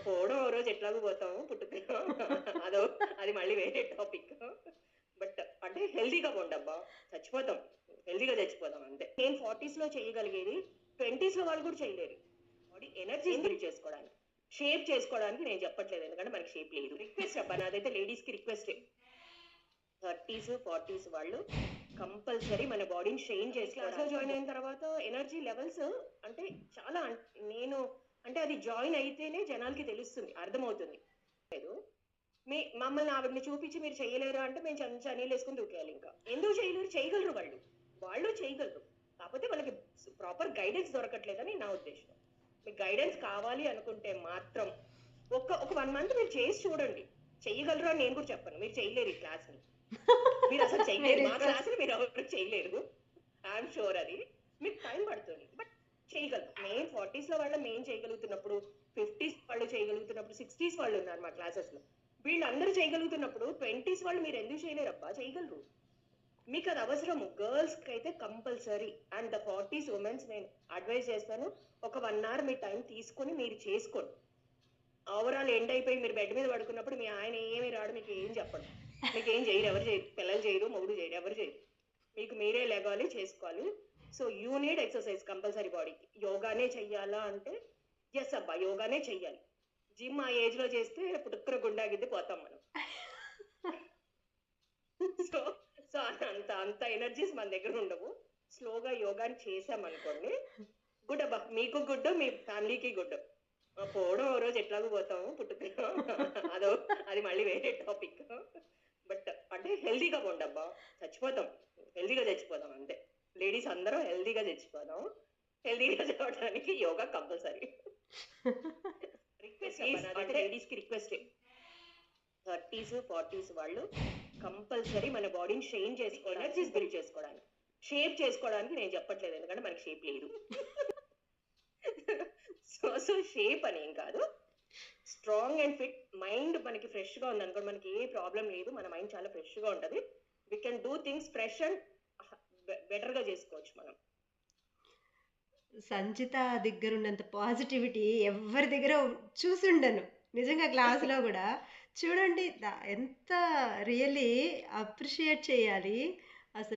పోవడం ఓ రోజు ఎట్లాగో పోతాము పుట్టుకలో. అదో అది మళ్ళీ వేరే టాపిక్. బట్ అంటే హెల్దీగా ఉండబ్బా, చచ్చిపోతాం, హెల్దీగా చచ్చిపోతాం అంతే. నేను 40s లో చేయగలిగేది 20s లో వాళ్ళు కూడా చేయలేరు. బాడీ ఎనర్జీ బిల్డ్ చేసుకోవడానికి, షేప్ చేసుకోవడానికి నేను చెప్పట్లేదు, ఎందుకంటే మనకి షేప్ లేదు. రిక్వెస్ట్ అబ్బా, నాదైతే లేడీస్ కి రిక్వెస్టే. 30s 40s వాళ్ళు కంపల్సరీ మన బాడీని షేన్ చేసి క్లాస్లో జాయిన్ అయిన తర్వాత ఎనర్జీ లెవెల్స్ అంటే చాలా నేను అంటే అది జాయిన్ అయితేనే జనాలకి తెలుస్తుంది, అర్థమవుతుంది. లేదు మమ్మల్ని ఆవిడని చూపించి మీరు చేయలేరు అంటే మేము చనీళ్ళు వేసుకుని దూకేయాలి. ఇంకా ఎందుకు చేయలేరు? చేయగలరు, వాళ్ళు చేయగలరు. కాకపోతే వాళ్ళకి ప్రాపర్ గైడెన్స్ దొరకట్లేదని నా ఉద్దేశం. మీకు గైడెన్స్ కావాలి అనుకుంటే మాత్రం ఒక 1 month మీరు చేసి చూడండి. చెయ్యగలరు అని నేను కూడా చెప్పను, మీరు చేయలేరు ఈ క్లాస్ని, మీరు అసలు చేయలేరు. మా క్లాస్ని మీరు ఎవరు చేయలేరు, ఐఎమ్ షూర్. అది మీకు టైం పడుతుంది, బట్ చేయగలరు. మేము 40s లో వాళ్ళు మేము చేయగలుగుతున్నప్పుడు, 50s వాళ్ళు చేయగలుగుతున్నప్పుడు, 60s వాళ్ళు ఉన్నారు మా క్లాసెస్ లో, వీళ్ళందరూ చేయగలుగుతున్నప్పుడు 20s వాళ్ళు మీరు ఎందుకు చేయలేరబ్బా? చేయగలరు. మీకు అది అవసరము. గర్ల్స్ కి అయితే compulsory, and the 40s women's నేను అడ్వైజ్ చేస్తాను, ఒక 1 hour మీ టైం తీసుకొని మీరు చేసుకోండి. ఓవరాల్ ఎండ్ అయిపోయి మీరు బెడ్ మీద పడుకున్నప్పుడు మీ ఆయన ఏమి రాడు, మీకు ఏం చెప్పడు, మీకు ఏం చేయరు, ఎవరు చేయరు, పిల్లలు చేయరు, మొగుడు చేయరు, ఎవరు చేయరు. మీకు మీరే లేగాలి, చేసుకోవాలి. So you need exercise compulsory బాడీకి. యోగానే చెయ్యాలా అంటే ఎస్ అబ్బా, యోగానే చెయ్యాలి. జిమ్ ఆ ఏజ్ లో చేస్తే పుట్టుకుర గుండాగిద్ది పోతాం మనం. సో సో అంత ఎనర్జీస్ మన దగ్గర ఉండవు. స్లోగా యోగాని చేసామనుకోండి, గుడ్ అబ్బా, మీకు గుడ్, మీ ఫ్యామిలీకి గుడ్. పోవడం ఓ రోజు ఎట్లాగో పోతాము పుట్టుకలో, అదో అది మళ్ళీ వేరే టాపిక్. బట్ అంటే హెల్దీగా ఉండబ్బా, చచ్చిపోతాం, హెల్దీగా చచ్చిపోతాం అంతే. లేడీస్ అందరం హెల్దీగా చచ్చిపోదాం. హెల్దీగా చదవడానికి యోగా కంపల్సరీ. రిక్వెస్ట్ అంటే లేడీస్ కి రిక్వెస్టే. 30s 40s వాళ్ళు కంపల్సరీ మన బాడీని షేన్ చేసుకోవడానికి, ఎనర్జీస్ బిల్డ్ చేసుకోవడానికి, షేప్ చేసుకోవడానికి నేను చెప్పట్లేదు, ఎందుకంటే మనకి షేప్ లేదు. సో షేప్ అని ఏం కాదు, స్ట్రాంగ్ అండ్ ఫిట్ మైండ్ మనకి ఫ్రెష్ గా ఉంది అనుకోండి, మనకి ఏ ప్రాబ్లం లేదు, మన మైండ్ చాలా ఫ్రెష్ గా ఉంటది. We can do things fresh and better గా చేసుకోవచ్చు మనం. సంచిత దగ్గర ఉన్నంత పాజిటివిటీ ఎవరి దగ్గర చూసుండను నిజంగా. క్లాసులో కూడా చూడండి ఎంత రియల్లీ అప్రిషియేట్ చేయాలి.